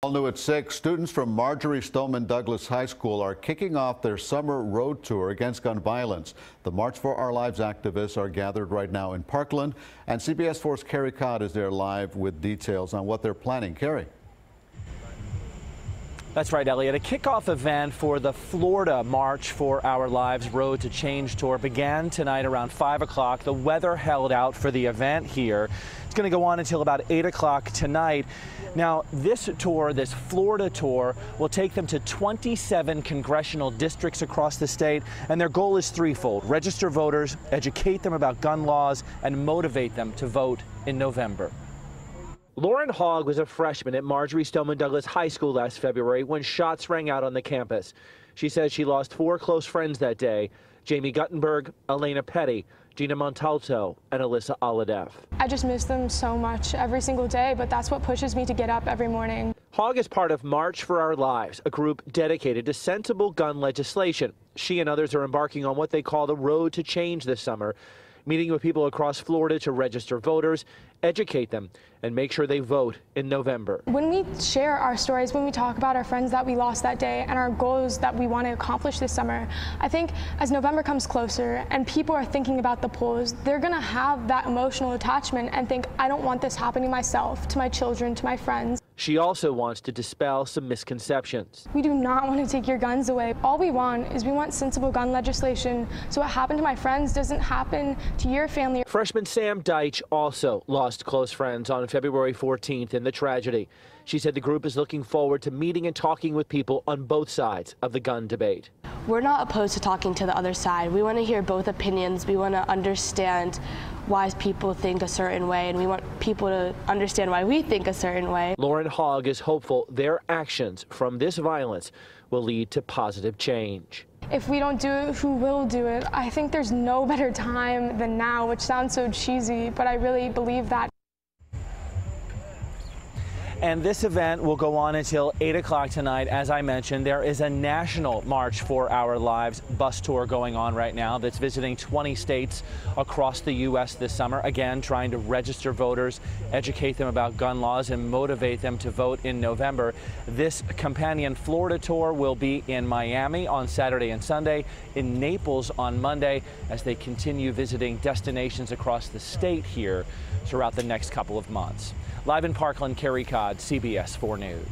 All new at 6, students from Marjory Stoneman Douglas High School are kicking off their summer road tour against gun violence. The March for Our Lives activists are gathered right now in Parkland, and CBS 4's Carrie Codd is there live with details on what they're planning. Carrie. That's right, Elliot. A kickoff event for the Florida March for Our Lives Road to Change tour began tonight around 5 o'clock. The weather held out for the event here. It's going to go on until about 8 o'clock tonight. Now, this tour, this Florida tour, will take them to 27 congressional districts across the state, and their goal is threefold: register voters, educate them about gun laws, and motivate them to vote in November. Lauren Hogg was a freshman at Marjory Stoneman Douglas High School last February when shots rang out on the campus. She says she lost 4 close friends that day: Jamie Guttenberg, Elena Petty, Gina Montalto, and Alyssa Oladeff. I just miss them so much every single day, but that's what pushes me to get up every morning. Hogg is part of March for Our Lives, a group dedicated to sensible gun legislation. She and others are embarking on what they call the Road to Change this summer, meeting with people across Florida to register voters, educate them, and make sure they vote in November. When we share our stories, when we talk about our friends that we lost that day and our goals that we want to accomplish this summer, I think as November comes closer and people are thinking about the polls, they're going to have that emotional attachment and think, I don't want this happening to myself, to my children, to my friends. She also wants to dispel some misconceptions. We do not want to take your guns away. All we want is sensible gun legislation so what happened to my friends doesn't happen to your family. Freshman Sam Deitch also lost close friends on February 14th in the tragedy. She said the group is looking forward to meeting and talking with people on both sides of the gun debate. We're not opposed to talking to the other side. We want to hear both opinions. We want to understand why people think a certain way, and we want people to understand why we think a certain way. Lauren Hogg is hopeful their actions from this violence will lead to positive change. If we don't do it, who will do it? I think there's no better time than now, which sounds so cheesy, but I really believe that. And this event will go on until 8 o'clock tonight. As I mentioned, there is a national March for Our Lives bus tour going on right now that's visiting 20 states across the U.S. this summer, again trying to register voters, educate them about gun laws, and motivate them to vote in November. This companion Florida tour will be in Miami on Saturday and Sunday, in Naples on Monday, as they continue visiting destinations across the state here throughout the next couple of months. Live in Parkland, Carrie Codd, CBS 4 News.